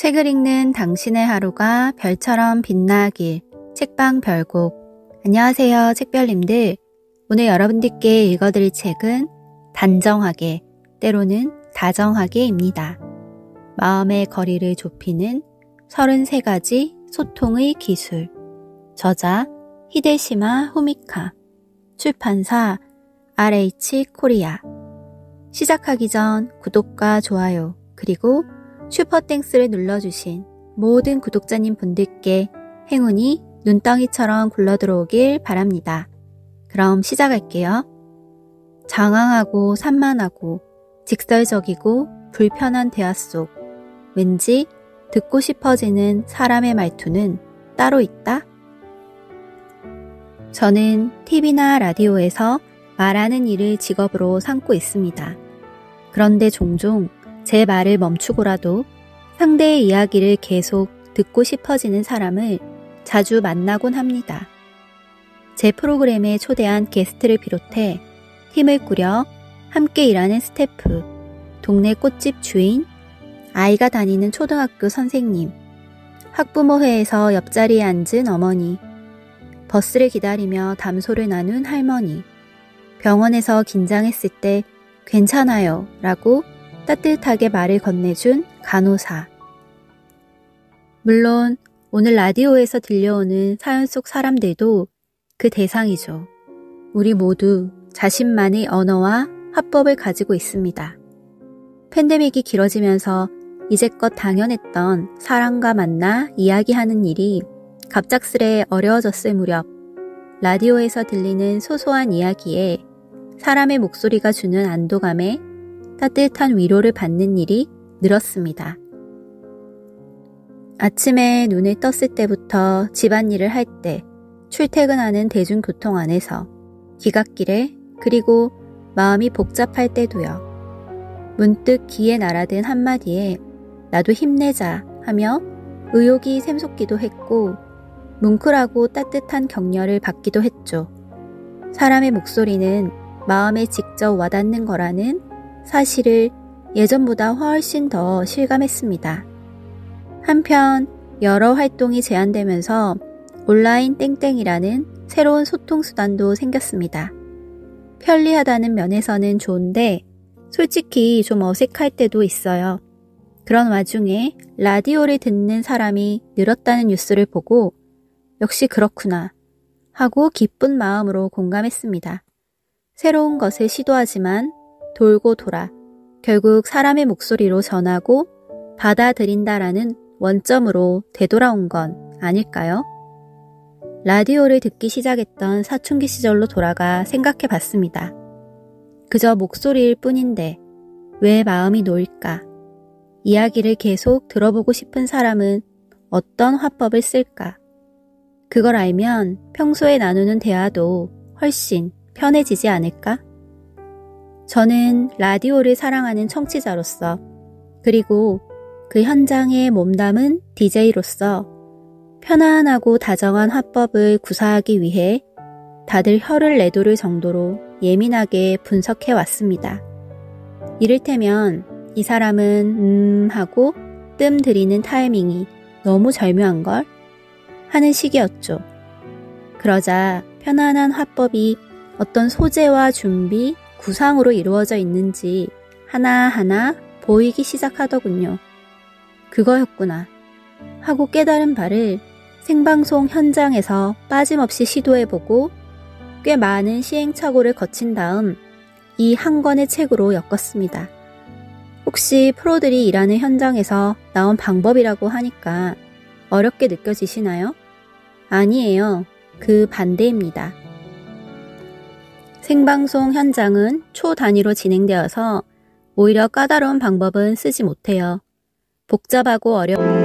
책을 읽는 당신의 하루가 별처럼 빛나길. 책방 별곡. 안녕하세요, 책별님들. 오늘 여러분들께 읽어드릴 책은 단정하게, 때로는 다정하게입니다. 마음의 거리를 좁히는 33가지 소통의 기술. 저자 히데시마 후미카. 출판사 RH 코리아. 시작하기 전 구독과 좋아요 그리고 슈퍼땡스를 눌러주신 모든 구독자님 분들께 행운이 눈덩이처럼 굴러들어오길 바랍니다. 그럼 시작할게요. 장황하고 산만하고 직설적이고 불편한 대화 속 왠지 듣고 싶어지는 사람의 말투는 따로 있다? 저는 TV나 라디오에서 말하는 일을 직업으로 삼고 있습니다. 그런데 종종 제 말을 멈추고라도 상대의 이야기를 계속 듣고 싶어지는 사람을 자주 만나곤 합니다. 제 프로그램에 초대한 게스트를 비롯해 팀을 꾸려 함께 일하는 스태프, 동네 꽃집 주인, 아이가 다니는 초등학교 선생님, 학부모회에서 옆자리에 앉은 어머니, 버스를 기다리며 담소를 나눈 할머니, 병원에서 긴장했을 때 괜찮아요 라고 따뜻하게 말을 건네준 간호사. 물론 오늘 라디오에서 들려오는 사연 속 사람들도 그 대상이죠. 우리 모두 자신만의 언어와 화법을 가지고 있습니다. 팬데믹이 길어지면서 이제껏 당연했던 사람과 만나 이야기하는 일이 갑작스레 어려워졌을 무렵 라디오에서 들리는 소소한 이야기에 사람의 목소리가 주는 안도감에 따뜻한 위로를 받는 일이 늘었습니다. 아침에 눈을 떴을 때부터 집안일을 할 때, 출퇴근하는 대중교통 안에서, 귀갓길에, 그리고 마음이 복잡할 때도요. 문득 귀에 날아든 한마디에 나도 힘내자 하며 의욕이 샘솟기도 했고 뭉클하고 따뜻한 격려를 받기도 했죠. 사람의 목소리는 마음에 직접 와닿는 거라는 사실을 예전보다 훨씬 더 실감했습니다. 한편 여러 활동이 제한되면서 온라인 땡땡이라는 새로운 소통수단도 생겼습니다. 편리하다는 면에서는 좋은데 솔직히 좀 어색할 때도 있어요. 그런 와중에 라디오를 듣는 사람이 늘었다는 뉴스를 보고 역시 그렇구나 하고 기쁜 마음으로 공감했습니다. 새로운 것을 시도하지만 돌고 돌아 결국 사람의 목소리로 전하고 받아들인다라는 원점으로 되돌아온 건 아닐까요? 라디오를 듣기 시작했던 사춘기 시절로 돌아가 생각해 봤습니다. 그저 목소리일 뿐인데 왜 마음이 놓일까? 이야기를 계속 들어보고 싶은 사람은 어떤 화법을 쓸까? 그걸 알면 평소에 나누는 대화도 훨씬 편해지지 않을까? 저는 라디오를 사랑하는 청취자로서 그리고 그 현장에 몸담은 DJ로서 편안하고 다정한 화법을 구사하기 위해 다들 혀를 내두를 정도로 예민하게 분석해 왔습니다. 이를테면 이 사람은 하고 뜸 들이는 타이밍이 너무 절묘한걸 하는 시기였죠. 그러자 편안한 화법이 어떤 소재와 준비, 구상으로 이루어져 있는지 하나하나 보이기 시작하더군요. 그거였구나 하고 깨달은 바를 생방송 현장에서 빠짐없이 시도해보고 꽤 많은 시행착오를 거친 다음 이 한 권의 책으로 엮었습니다. 혹시 프로들이 일하는 현장에서 나온 방법이라고 하니까 어렵게 느껴지시나요? 아니에요. 그 반대입니다. 생방송 현장은 초 단위로 진행되어서 오히려 까다로운 방법은 쓰지 못해요. 복잡하고 어려운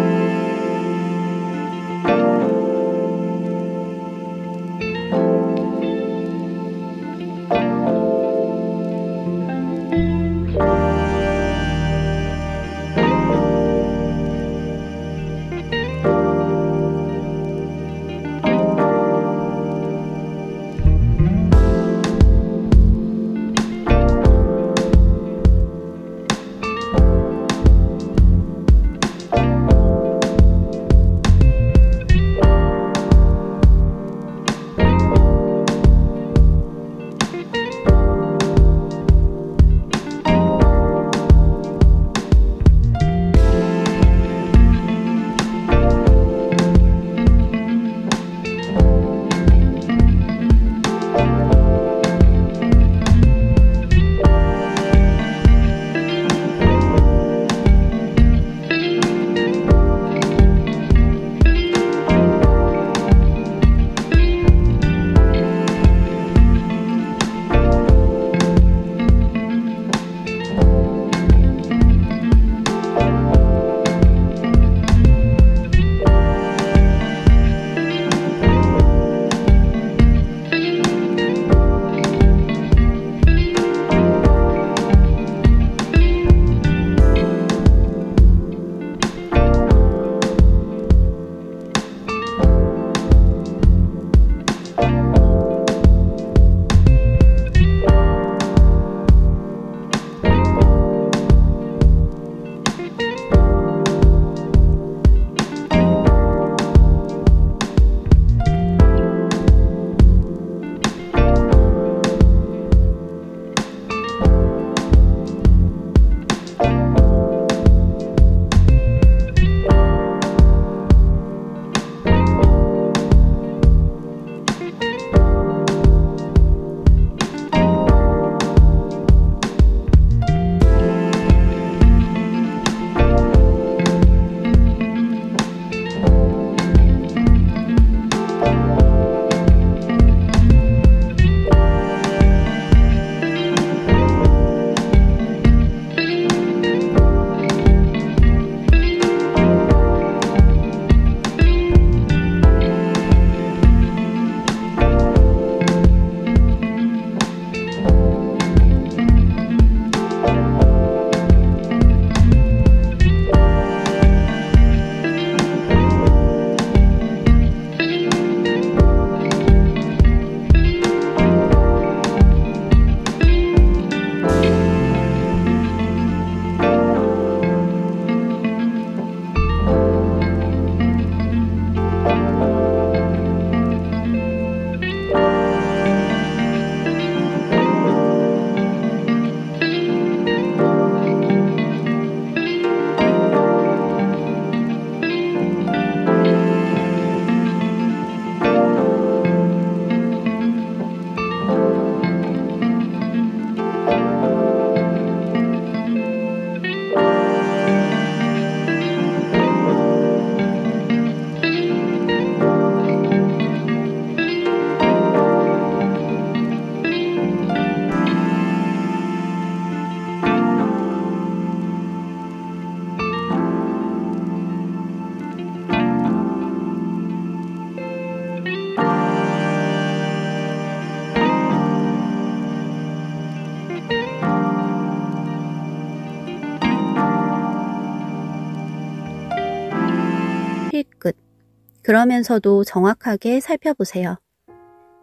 그러면서도 정확하게 살펴보세요.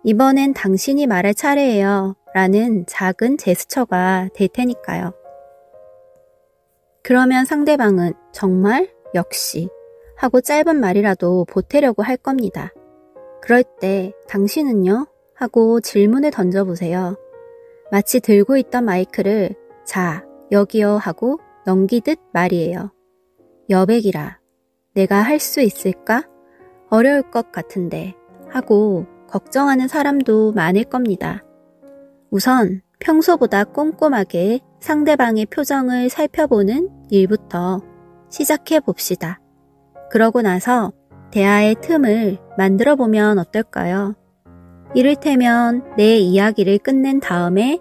이번엔 당신이 말할 차례예요. 라는 작은 제스처가 될 테니까요. 그러면 상대방은 정말 역시 하고 짧은 말이라도 보태려고 할 겁니다. 그럴 때 당신은요? 하고 질문을 던져보세요. 마치 들고 있던 마이크를 자, 여기요 하고 넘기듯 말이에요. 여백이라 내가 할 수 있을까? 어려울 것 같은데 하고 걱정하는 사람도 많을 겁니다. 우선 평소보다 꼼꼼하게 상대방의 표정을 살펴보는 일부터 시작해 봅시다. 그러고 나서 대화의 틈을 만들어 보면 어떨까요? 이를테면 내 이야기를 끝낸 다음에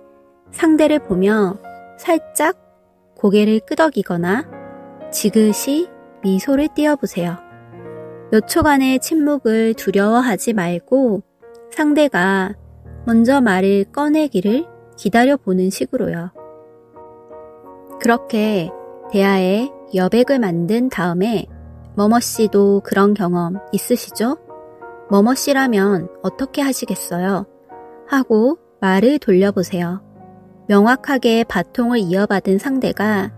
상대를 보며 살짝 고개를 끄덕이거나 지그시 미소를 띄워보세요. 몇 초간의 침묵을 두려워하지 말고 상대가 먼저 말을 꺼내기를 기다려보는 식으로요. 그렇게 대화에 여백을 만든 다음에 뭐뭐씨도 그런 경험 있으시죠? 뭐뭐씨라면 어떻게 하시겠어요? 하고 말을 돌려보세요. 명확하게 바통을 이어받은 상대가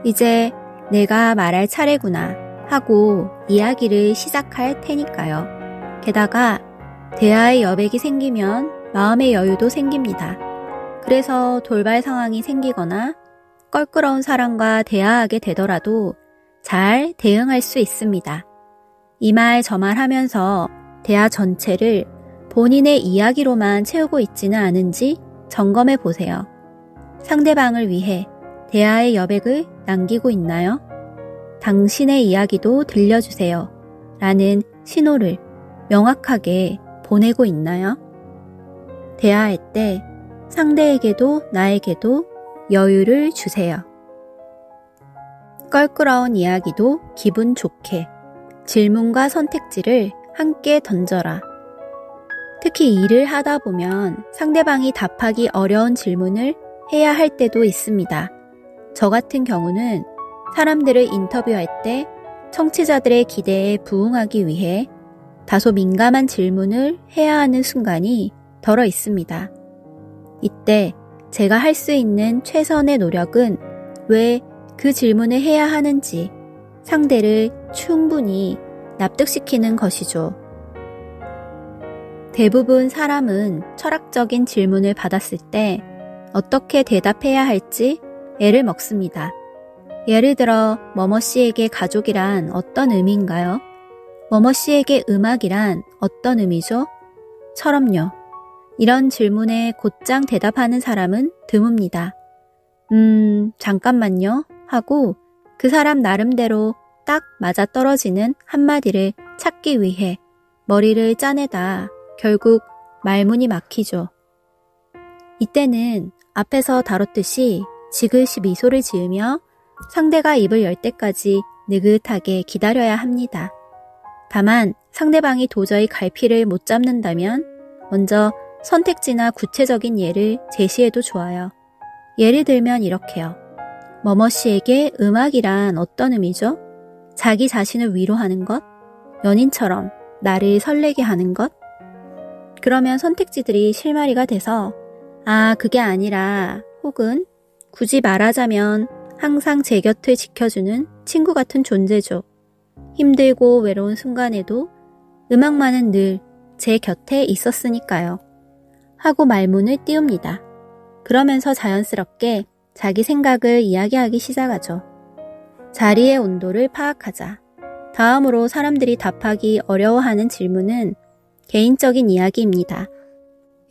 이제 내가 말할 차례구나 하고 이야기를 시작할 테니까요. 게다가 대화의 여백이 생기면 마음의 여유도 생깁니다. 그래서 돌발 상황이 생기거나 껄끄러운 사람과 대화하게 되더라도 잘 대응할 수 있습니다. 이 말 저 말 하면서 대화 전체를 본인의 이야기로만 채우고 있지는 않은지 점검해 보세요. 상대방을 위해 대화의 여백을 남기고 있나요? 당신의 이야기도 들려주세요. 라는 신호를 명확하게 보내고 있나요? 대화할 때 상대에게도 나에게도 여유를 주세요. 껄끄러운 이야기도 기분 좋게 질문과 선택지를 함께 던져라. 특히 일을 하다 보면 상대방이 답하기 어려운 질문을 해야 할 때도 있습니다. 저 같은 경우는 사람들을 인터뷰할 때 청취자들의 기대에 부응하기 위해 다소 민감한 질문을 해야 하는 순간이 덜어 있습니다. 이때 제가 할 수 있는 최선의 노력은 왜 그 질문을 해야 하는지 상대를 충분히 납득시키는 것이죠. 대부분 사람은 철학적인 질문을 받았을 때 어떻게 대답해야 할지 애를 먹습니다. 예를 들어 뭐뭐씨에게 가족이란 어떤 의미인가요? 뭐뭐씨에게 음악이란 어떤 의미죠? 처럼요. 이런 질문에 곧장 대답하는 사람은 드뭅니다. 잠깐만요 하고 그 사람 나름대로 딱 맞아떨어지는 한마디를 찾기 위해 머리를 짜내다 결국 말문이 막히죠. 이때는 앞에서 다뤘듯이 지그시 미소를 지으며 상대가 입을 열 때까지 느긋하게 기다려야 합니다. 다만 상대방이 도저히 갈피를 못 잡는다면 먼저 선택지나 구체적인 예를 제시해도 좋아요. 예를 들면 이렇게요. 뭐뭐씨에게 음악이란 어떤 의미죠? 자기 자신을 위로하는 것? 연인처럼 나를 설레게 하는 것? 그러면 선택지들이 실마리가 돼서 그게 아니라 혹은 굳이 말하자면 항상 제 곁을 지켜주는 친구 같은 존재죠. 힘들고 외로운 순간에도 음악만은 늘 제 곁에 있었으니까요. 하고 말문을 띄웁니다. 그러면서 자연스럽게 자기 생각을 이야기하기 시작하죠. 자리의 온도를 파악하자. 다음으로 사람들이 답하기 어려워하는 질문은 개인적인 이야기입니다.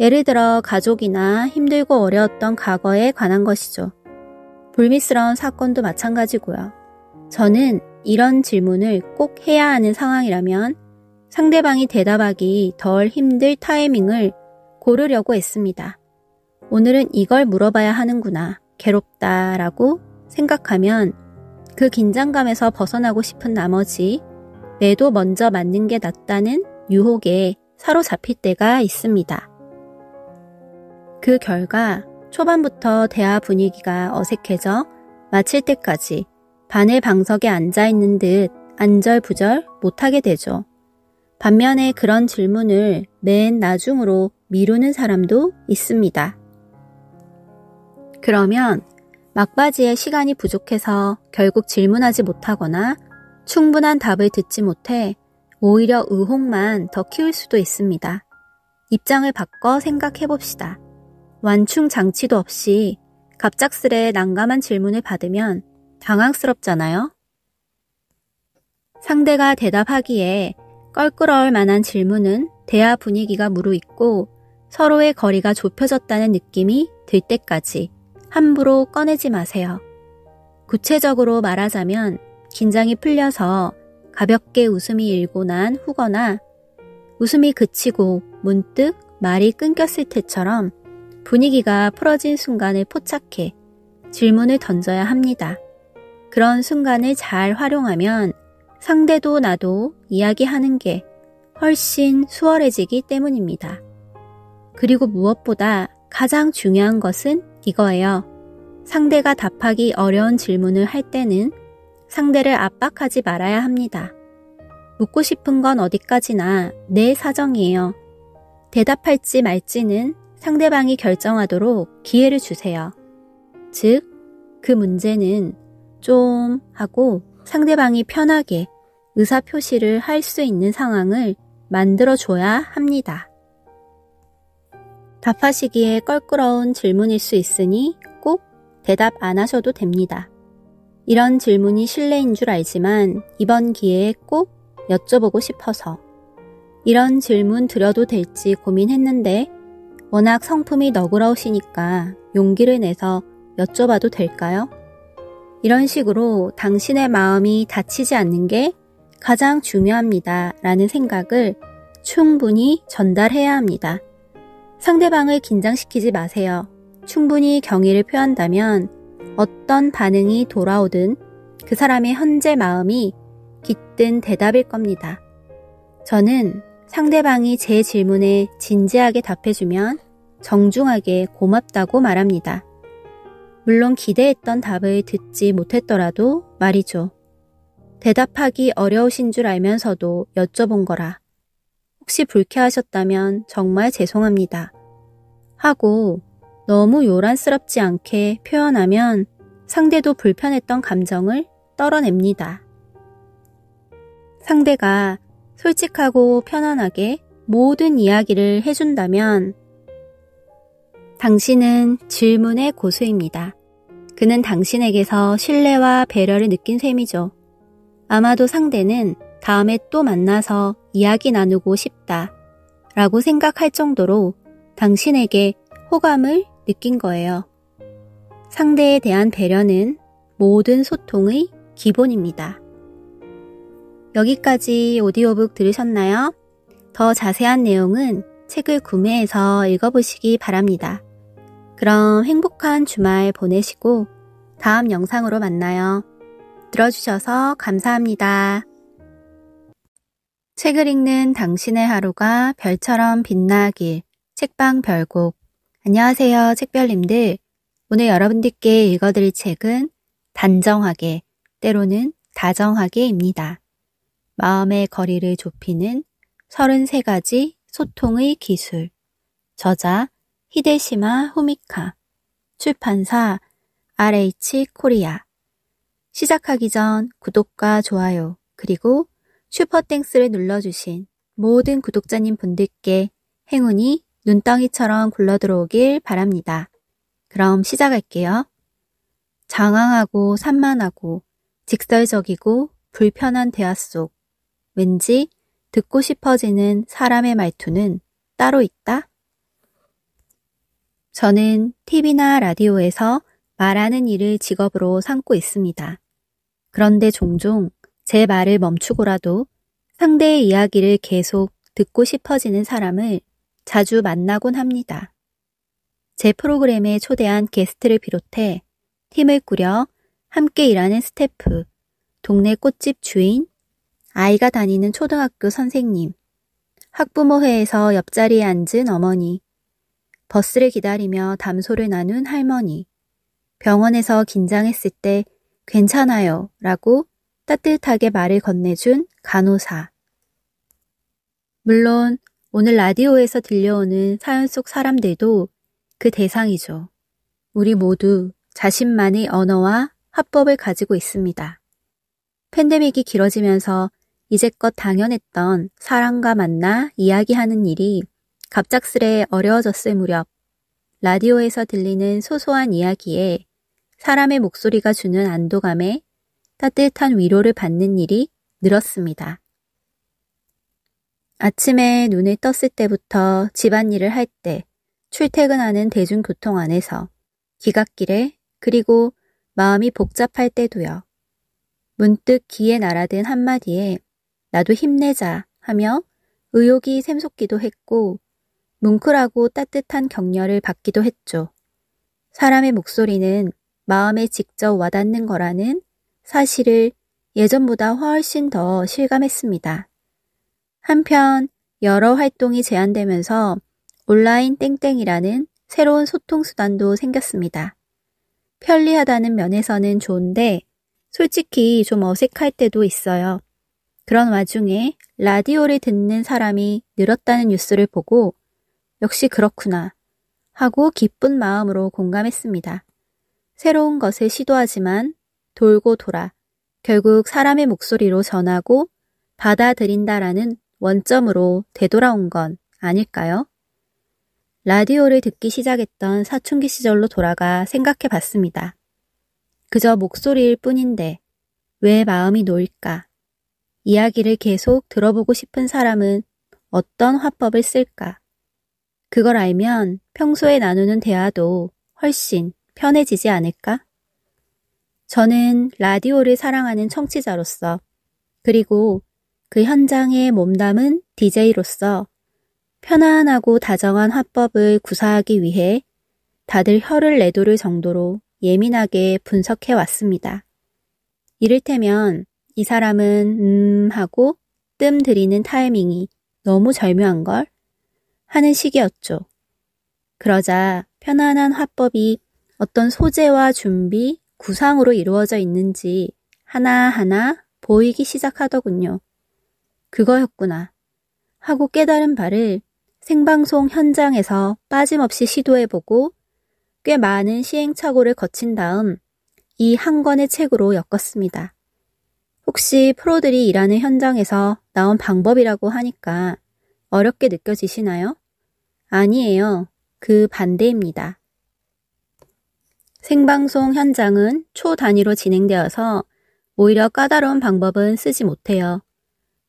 예를 들어 가족이나 힘들고 어려웠던 과거에 관한 것이죠. 불미스러운 사건도 마찬가지고요. 저는 이런 질문을 꼭 해야 하는 상황이라면 상대방이 대답하기 덜 힘들 타이밍을 고르려고 했습니다. 오늘은 이걸 물어봐야 하는구나, 괴롭다 라고 생각하면 그 긴장감에서 벗어나고 싶은 나머지 매도 먼저 맞는 게 낫다는 유혹에 사로잡힐 때가 있습니다. 그 결과 초반부터 대화 분위기가 어색해져 마칠 때까지 바늘 방석에 앉아있는 듯 안절부절 못하게 되죠. 반면에 그런 질문을 맨 나중으로 미루는 사람도 있습니다. 그러면 막바지에 시간이 부족해서 결국 질문하지 못하거나 충분한 답을 듣지 못해 오히려 의혹만 더 키울 수도 있습니다. 입장을 바꿔 생각해 봅시다. 완충 장치도 없이 갑작스레 난감한 질문을 받으면 당황스럽잖아요. 상대가 대답하기에 껄끄러울 만한 질문은 대화 분위기가 무르익고 서로의 거리가 좁혀졌다는 느낌이 들 때까지 함부로 꺼내지 마세요. 구체적으로 말하자면 긴장이 풀려서 가볍게 웃음이 일고 난 후거나 웃음이 그치고 문득 말이 끊겼을 때처럼 분위기가 풀어진 순간을 포착해 질문을 던져야 합니다. 그런 순간을 잘 활용하면 상대도 나도 이야기하는 게 훨씬 수월해지기 때문입니다. 그리고 무엇보다 가장 중요한 것은 이거예요. 상대가 답하기 어려운 질문을 할 때는 상대를 압박하지 말아야 합니다. 묻고 싶은 건 어디까지나 내 사정이에요. 대답할지 말지는 상대방이 결정하도록 기회를 주세요. 즉, 그 문제는 좀 하고 상대방이 편하게 의사표시를 할 수 있는 상황을 만들어줘야 합니다. 답하시기에 껄끄러운 질문일 수 있으니 꼭 대답 안 하셔도 됩니다. 이런 질문이 실례인 줄 알지만 이번 기회에 꼭 여쭤보고 싶어서 이런 질문 드려도 될지 고민했는데 워낙 성품이 너그러우시니까 용기를 내서 여쭤봐도 될까요? 이런 식으로 당신의 마음이 다치지 않는 게 가장 중요합니다 라는 생각을 충분히 전달해야 합니다. 상대방을 긴장시키지 마세요. 충분히 경의를 표한다면 어떤 반응이 돌아오든 그 사람의 현재 마음이 깃든 대답일 겁니다. 저는 상대방이 제 질문에 진지하게 답해주면 정중하게 고맙다고 말합니다. 물론 기대했던 답을 듣지 못했더라도 말이죠. 대답하기 어려우신 줄 알면서도 여쭤본 거라. 혹시 불쾌하셨다면 정말 죄송합니다. 하고 너무 요란스럽지 않게 표현하면 상대도 불편했던 감정을 떨어냅니다. 상대가 솔직하고 편안하게 모든 이야기를 해준다면 당신은 질문의 고수입니다. 그는 당신에게서 신뢰와 배려를 느낀 셈이죠. 아마도 상대는 다음에 또 만나서 이야기 나누고 싶다 라고 생각할 정도로 당신에게 호감을 느낀 거예요. 상대에 대한 배려는 모든 소통의 기본입니다. 여기까지 오디오북 들으셨나요? 더 자세한 내용은 책을 구매해서 읽어보시기 바랍니다. 그럼 행복한 주말 보내시고 다음 영상으로 만나요. 들어주셔서 감사합니다. 책을 읽는 당신의 하루가 별처럼 빛나길. 책방 별곡. 안녕하세요, 책별님들. 오늘 여러분들께 읽어드릴 책은 단정하게, 때로는 다정하게입니다. 마음의 거리를 좁히는 33가지 소통의 기술. 저자 히데시마 후미카. 출판사 RH 코리아. 시작하기 전 구독과 좋아요 그리고 슈퍼땡스를 눌러주신 모든 구독자님 분들께 행운이 눈덩이처럼 굴러들어오길 바랍니다. 그럼 시작할게요. 장황하고 산만하고 직설적이고 불편한 대화 속 왠지 듣고 싶어지는 사람의 말투는 따로 있다? 저는 TV나 라디오에서 말하는 일을 직업으로 삼고 있습니다. 그런데 종종 제 말을 멈추고라도 상대의 이야기를 계속 듣고 싶어지는 사람을 자주 만나곤 합니다. 제 프로그램에 초대한 게스트를 비롯해 팀을 꾸려 함께 일하는 스태프, 동네 꽃집 주인, 아이가 다니는 초등학교 선생님, 학부모회에서 옆자리에 앉은 어머니, 버스를 기다리며 담소를 나눈 할머니, 병원에서 긴장했을 때 괜찮아요 라고 따뜻하게 말을 건네준 간호사. 물론 오늘 라디오에서 들려오는 사연 속 사람들도 그 대상이죠. 우리 모두 자신만의 언어와 화법을 가지고 있습니다. 팬데믹이 길어지면서 이제껏 당연했던 사람과 만나 이야기하는 일이 갑작스레 어려워졌을 무렵 라디오에서 들리는 소소한 이야기에 사람의 목소리가 주는 안도감에 따뜻한 위로를 받는 일이 늘었습니다. 아침에 눈을 떴을 때부터 집안일을 할 때, 출퇴근하는 대중교통 안에서, 귀갓길에, 그리고 마음이 복잡할 때도요. 문득 귀에 날아든 한마디에 나도 힘내자 하며 의욕이 샘솟기도 했고 뭉클하고 따뜻한 격려를 받기도 했죠. 사람의 목소리는 마음에 직접 와닿는 거라는 사실을 예전보다 훨씬 더 실감했습니다. 한편 여러 활동이 제한되면서 온라인 땡땡이라는 새로운 소통 수단도 생겼습니다. 편리하다는 면에서는 좋은데 솔직히 좀 어색할 때도 있어요. 그런 와중에 라디오를 듣는 사람이 늘었다는 뉴스를 보고 역시 그렇구나 하고 기쁜 마음으로 공감했습니다. 새로운 것을 시도하지만 돌고 돌아 결국 사람의 목소리로 전하고 받아들인다라는 원점으로 되돌아온 건 아닐까요? 라디오를 듣기 시작했던 사춘기 시절로 돌아가 생각해 봤습니다. 그저 목소리일 뿐인데 왜 마음이 놓일까? 이야기를 계속 들어보고 싶은 사람은 어떤 화법을 쓸까? 그걸 알면 평소에 나누는 대화도 훨씬 편해지지 않을까? 저는 라디오를 사랑하는 청취자로서 그리고 그 현장에 몸담은 DJ로서 편안하고 다정한 화법을 구사하기 위해 다들 혀를 내두를 정도로 예민하게 분석해 왔습니다. 이를테면 이 사람은 하고 뜸 들이는 타이밍이 너무 절묘한걸 하는 식이었죠. 그러자 편안한 화법이 어떤 소재와 준비, 구상으로 이루어져 있는지 하나하나 보이기 시작하더군요. 그거였구나 하고 깨달은 바를 생방송 현장에서 빠짐없이 시도해보고 꽤 많은 시행착오를 거친 다음 이 한 권의 책으로 엮었습니다. 혹시 프로들이 일하는 현장에서 나온 방법이라고 하니까 어렵게 느껴지시나요? 아니에요. 그 반대입니다. 생방송 현장은 초 단위로 진행되어서 오히려 까다로운 방법은 쓰지 못해요.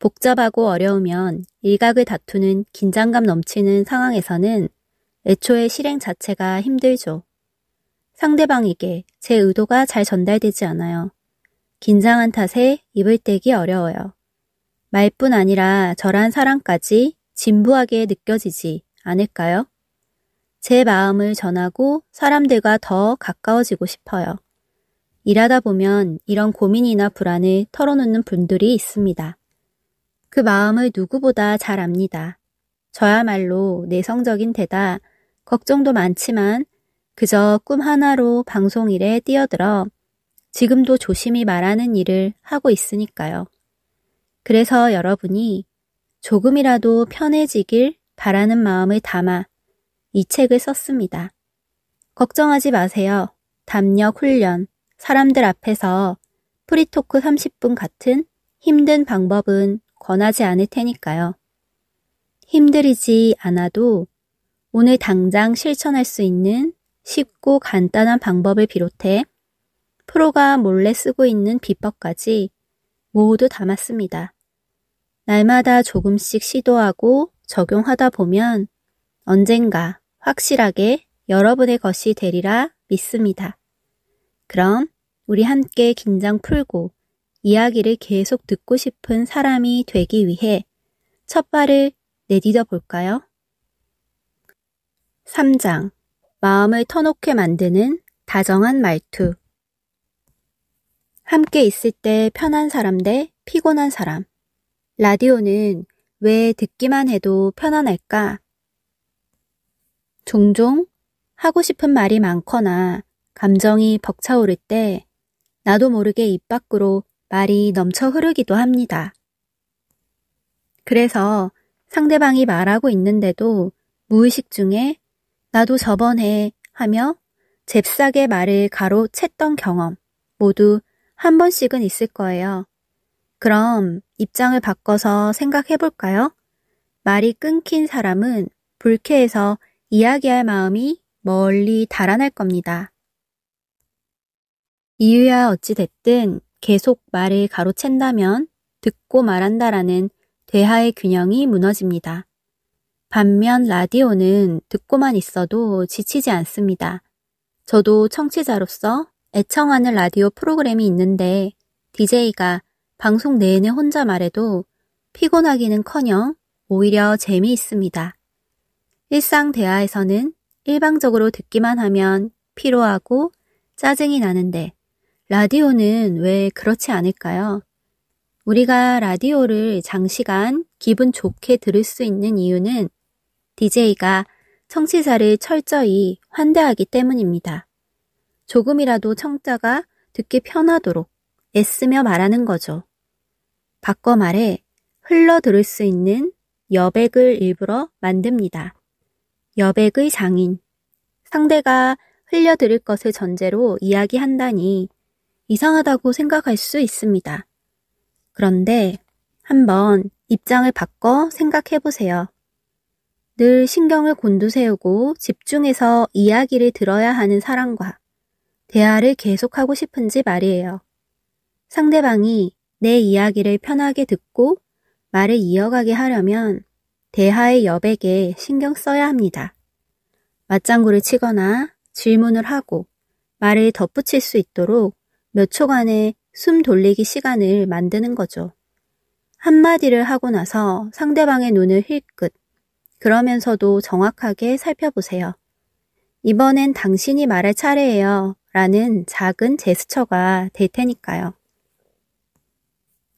복잡하고 어려우면 일각을 다투는 긴장감 넘치는 상황에서는 애초에 실행 자체가 힘들죠. 상대방에게 제 의도가 잘 전달되지 않아요. 긴장한 탓에 입을 떼기 어려워요. 말뿐 아니라 저란 사람까지 진부하게 느껴지지 않을까요? 제 마음을 전하고 사람들과 더 가까워지고 싶어요. 일하다 보면 이런 고민이나 불안을 털어놓는 분들이 있습니다. 그 마음을 누구보다 잘 압니다. 저야말로 내성적인 데다 걱정도 많지만 그저 꿈 하나로 방송일에 뛰어들어 지금도 조심히 말하는 일을 하고 있으니까요. 그래서 여러분이 조금이라도 편해지길 바라는 마음을 담아 이 책을 썼습니다. 걱정하지 마세요. 담력 훈련, 사람들 앞에서 프리토크 30분 같은 힘든 방법은 권하지 않을 테니까요. 힘들이지 않아도 오늘 당장 실천할 수 있는 쉽고 간단한 방법을 비롯해 프로가 몰래 쓰고 있는 비법까지 모두 담았습니다. 날마다 조금씩 시도하고 적용하다 보면 언젠가 확실하게 여러분의 것이 되리라 믿습니다. 그럼 우리 함께 긴장 풀고 이야기를 계속 듣고 싶은 사람이 되기 위해 첫 발을 내디뎌 볼까요? 3장. 마음을 터놓게 만드는 다정한 말투. 함께 있을 때 편한 사람 대 피곤한 사람. 라디오는 왜 듣기만 해도 편안할까? 종종 하고 싶은 말이 많거나 감정이 벅차오를 때 나도 모르게 입 밖으로 말이 넘쳐 흐르기도 합니다. 그래서 상대방이 말하고 있는데도 무의식 중에 나도 저번에 하며 잽싸게 말을 가로챘던 경험 모두 한 번씩은 있을 거예요. 그럼 입장을 바꿔서 생각해 볼까요? 말이 끊긴 사람은 불쾌해서 이야기할 마음이 멀리 달아날 겁니다. 이유야 어찌됐든 계속 말을 가로챈다면 듣고 말한다라는 대화의 균형이 무너집니다. 반면 라디오는 듣고만 있어도 지치지 않습니다. 저도 청취자로서 애청하는 라디오 프로그램이 있는데 DJ가 방송 내내 혼자 말해도 피곤하기는커녕 오히려 재미있습니다. 일상 대화에서는 일방적으로 듣기만 하면 피로하고 짜증이 나는데 라디오는 왜 그렇지 않을까요? 우리가 라디오를 장시간 기분 좋게 들을 수 있는 이유는 DJ가 청취자를 철저히 환대하기 때문입니다. 조금이라도 청자가 듣기 편하도록 애쓰며 말하는 거죠. 바꿔 말해 흘러 들을 수 있는 여백을 일부러 만듭니다. 여백의 장인. 상대가 흘려 들을 것을 전제로 이야기한다니 이상하다고 생각할 수 있습니다. 그런데 한번 입장을 바꿔 생각해 보세요. 늘 신경을 곤두세우고 집중해서 이야기를 들어야 하는 사람과 대화를 계속하고 싶은지 말이에요. 상대방이 내 이야기를 편하게 듣고 말을 이어가게 하려면 대화의 여백에 신경 써야 합니다. 맞장구를 치거나 질문을 하고 말을 덧붙일 수 있도록 몇 초간의 숨 돌리기 시간을 만드는 거죠. 한마디를 하고 나서 상대방의 눈을 힐끗 그러면서도 정확하게 살펴보세요. 이번엔 당신이 말할 차례예요. 라는 작은 제스처가 될 테니까요.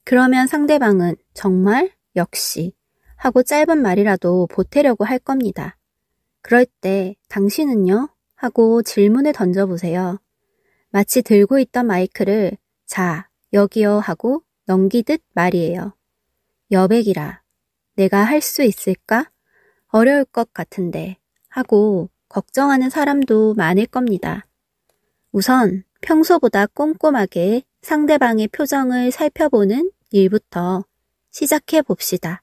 그러면 상대방은 정말 역시 하고 짧은 말이라도 보태려고 할 겁니다. 그럴 때 당신은요? 하고 질문을 던져보세요. 마치 들고 있던 마이크를 자, 여기요 하고 넘기듯 말이에요. 여백이라 내가 할 수 있을까? 어려울 것 같은데 하고 걱정하는 사람도 많을 겁니다. 우선 평소보다 꼼꼼하게 상대방의 표정을 살펴보는 일부터 시작해 봅시다.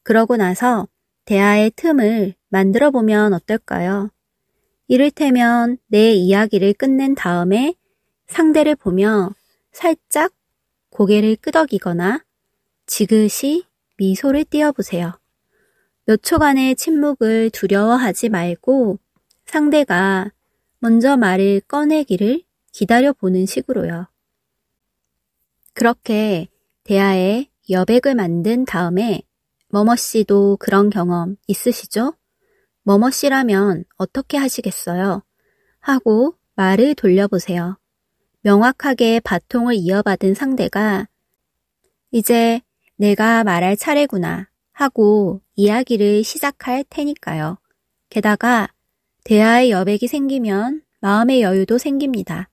그러고 나서 대화의 틈을 만들어 보면 어떨까요? 이를테면 내 이야기를 끝낸 다음에 상대를 보며 살짝 고개를 끄덕이거나 지그시 미소를 띄워보세요. 몇 초간의 침묵을 두려워하지 말고 상대가 먼저 말을 꺼내기를 기다려보는 식으로요. 그렇게 대화에 여백을 만든 다음에 머머씨도 그런 경험 있으시죠? 머머씨라면 어떻게 하시겠어요? 하고 말을 돌려보세요. 명확하게 바통을 이어받은 상대가 이제 내가 말할 차례구나 하고 이야기를 시작할 테니까요. 게다가 대화의 여백이 생기면 마음의 여유도 생깁니다.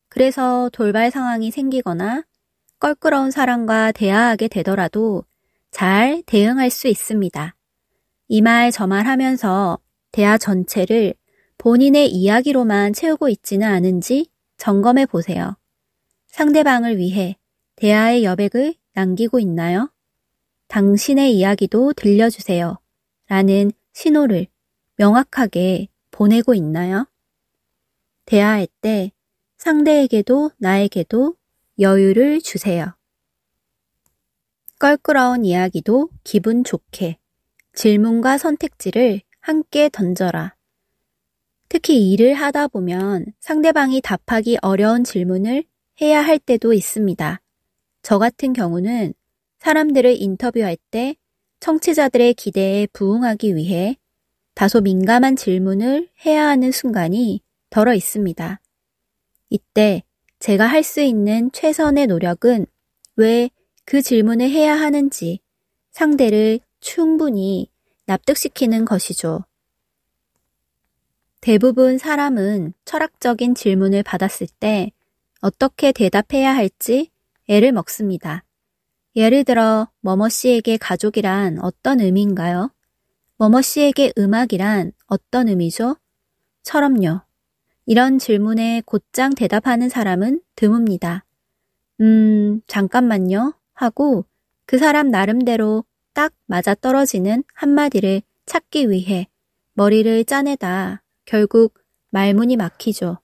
그래서 돌발 상황이 생기거나 껄끄러운 사람과 대화하게 되더라도 잘 대응할 수 있습니다. 이 말 저 말 하면서 대화 전체를 본인의 이야기로만 채우고 있지는 않은지 점검해 보세요. 상대방을 위해 대화의 여백을 남기고 있나요? 당신의 이야기도 들려주세요. 라는 신호를 명확하게 보내고 있나요? 대화할 때 상대에게도 나에게도 여유를 주세요. 껄끄러운 이야기도 기분 좋게 질문과 선택지를 함께 던져라. 특히 일을 하다 보면 상대방이 답하기 어려운 질문을 해야 할 때도 있습니다. 저 같은 경우는 사람들을 인터뷰할 때 청취자들의 기대에 부응하기 위해 다소 민감한 질문을 해야 하는 순간이 덜어 있습니다. 이때 제가 할 수 있는 최선의 노력은 왜 그 질문을 해야 하는지 상대를 충분히 납득시키는 것이죠. 대부분 사람은 철학적인 질문을 받았을 때 어떻게 대답해야 할지 애를 먹습니다. 예를 들어 뭐뭐 씨에게 가족이란 어떤 의미인가요? 뭐뭐 씨에게 음악이란 어떤 의미죠? 처럼요. 이런 질문에 곧장 대답하는 사람은 드뭅니다. 잠깐만요 하고 그 사람 나름대로 딱 맞아떨어지는 한마디를 찾기 위해 머리를 짜내다 결국 말문이 막히죠.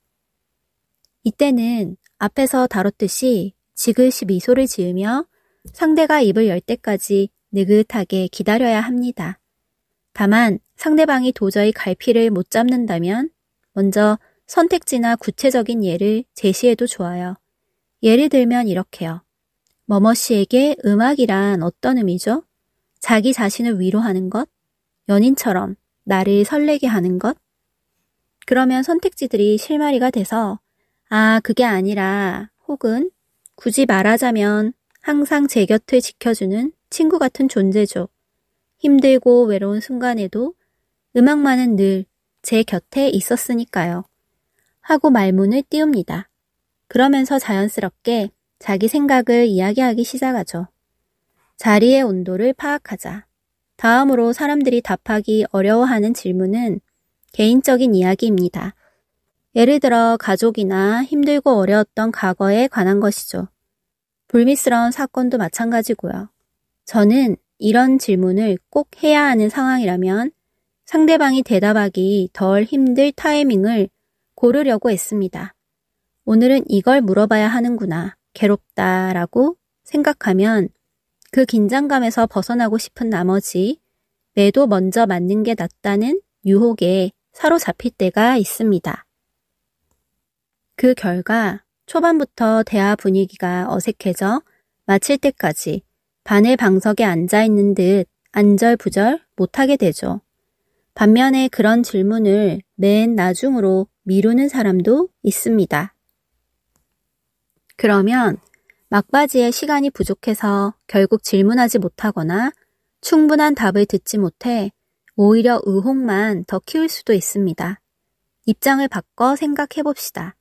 이때는 앞에서 다뤘듯이 지그시 미소를 지으며 상대가 입을 열 때까지 느긋하게 기다려야 합니다. 다만 상대방이 도저히 갈피를 못 잡는다면 먼저 선택지나 구체적인 예를 제시해도 좋아요. 예를 들면 이렇게요. 뭐뭐 씨에게 음악이란 어떤 의미죠? 자기 자신을 위로하는 것? 연인처럼 나를 설레게 하는 것? 그러면 선택지들이 실마리가 돼서 그게 아니라 혹은 굳이 말하자면 항상 제 곁을 지켜주는 친구 같은 존재죠. 힘들고 외로운 순간에도 음악만은 늘 제 곁에 있었으니까요. 하고 말문을 띄웁니다. 그러면서 자연스럽게 자기 생각을 이야기하기 시작하죠. 자리의 온도를 파악하자. 다음으로 사람들이 답하기 어려워하는 질문은 개인적인 이야기입니다. 예를 들어 가족이나 힘들고 어려웠던 과거에 관한 것이죠. 불미스러운 사건도 마찬가지고요. 저는 이런 질문을 꼭 해야 하는 상황이라면 상대방이 대답하기 덜 힘들 타이밍을 고르려고 했습니다. 오늘은 이걸 물어봐야 하는구나, 괴롭다 라고 생각하면 그 긴장감에서 벗어나고 싶은 나머지 매도 먼저 맞는 게 낫다는 유혹에 사로잡힐 때가 있습니다. 그 결과 초반부터 대화 분위기가 어색해져 마칠 때까지 반의 방석에 앉아있는 듯 안절부절 못하게 되죠. 반면에 그런 질문을 맨 나중으로 미루는 사람도 있습니다. 그러면 막바지에 시간이 부족해서 결국 질문하지 못하거나 충분한 답을 듣지 못해 오히려 의혹만 더 키울 수도 있습니다. 입장을 바꿔 생각해 봅시다.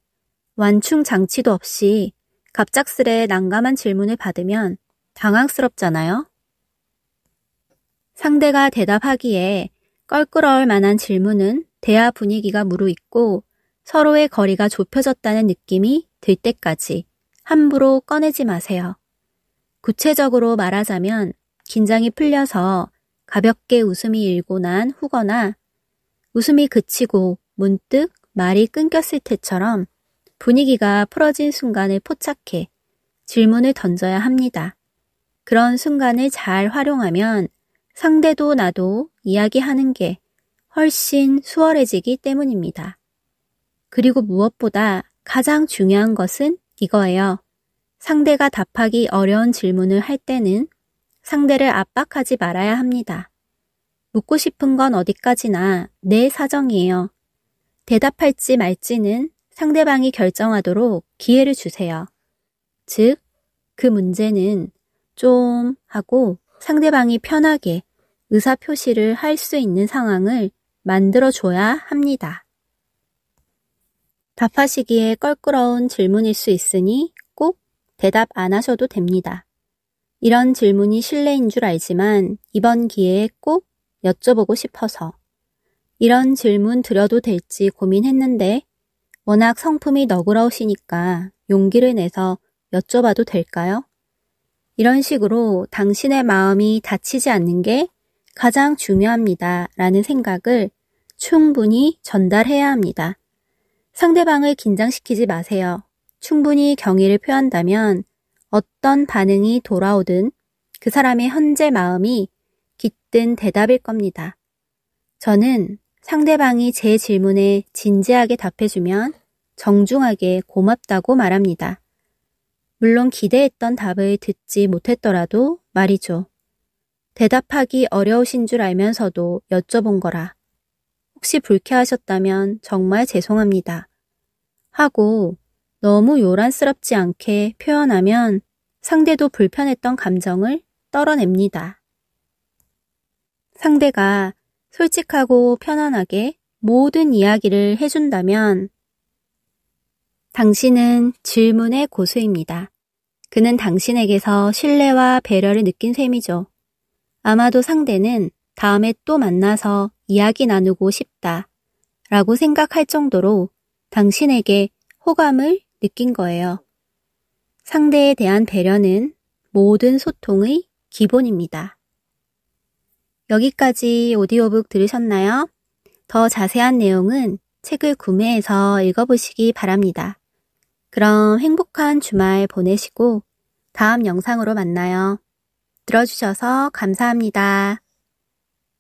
완충 장치도 없이 갑작스레 난감한 질문을 받으면 당황스럽잖아요. 상대가 대답하기에 껄끄러울 만한 질문은 대화 분위기가 무르익고 서로의 거리가 좁혀졌다는 느낌이 들 때까지 함부로 꺼내지 마세요. 구체적으로 말하자면 긴장이 풀려서 가볍게 웃음이 일고 난 후거나 웃음이 그치고 문득 말이 끊겼을 때처럼 분위기가 풀어진 순간을 포착해 질문을 던져야 합니다. 그런 순간을 잘 활용하면 상대도 나도 이야기하는 게 훨씬 수월해지기 때문입니다. 그리고 무엇보다 가장 중요한 것은 이거예요. 상대가 답하기 어려운 질문을 할 때는 상대를 압박하지 말아야 합니다. 묻고 싶은 건 어디까지나 내 사정이에요. 대답할지 말지는 상대방이 결정하도록 기회를 주세요. 즉, 그 문제는 좀 하고 상대방이 편하게 의사표시를 할 수 있는 상황을 만들어줘야 합니다. 답하시기에 껄끄러운 질문일 수 있으니 꼭 대답 안 하셔도 됩니다. 이런 질문이 실례인 줄 알지만 이번 기회에 꼭 여쭤보고 싶어서 이런 질문 드려도 될지 고민했는데 워낙 성품이 너그러우시니까 용기를 내서 여쭤봐도 될까요? 이런 식으로 당신의 마음이 다치지 않는 게 가장 중요합니다 라는 생각을 충분히 전달해야 합니다. 상대방을 긴장시키지 마세요. 충분히 경의를 표한다면 어떤 반응이 돌아오든 그 사람의 현재 마음이 깃든 대답일 겁니다. 저는 상대방이 제 질문에 진지하게 답해주면 정중하게 고맙다고 말합니다. 물론 기대했던 답을 듣지 못했더라도 말이죠. 대답하기 어려우신 줄 알면서도 여쭤본 거라. 혹시 불쾌하셨다면 정말 죄송합니다. 하고 너무 요란스럽지 않게 표현하면 상대도 불편했던 감정을 떨어냅니다. 상대가 솔직하고 편안하게 모든 이야기를 해준다면 당신은 질문의 고수입니다. 그는 당신에게서 신뢰와 배려를 느낀 셈이죠. 아마도 상대는 다음에 또 만나서 이야기 나누고 싶다 라고 생각할 정도로 당신에게 호감을 느낀 거예요. 상대에 대한 배려는 모든 소통의 기본입니다. 여기까지 오디오북 들으셨나요? 더 자세한 내용은 책을 구매해서 읽어보시기 바랍니다. 그럼 행복한 주말 보내시고 다음 영상으로 만나요. 들어주셔서 감사합니다.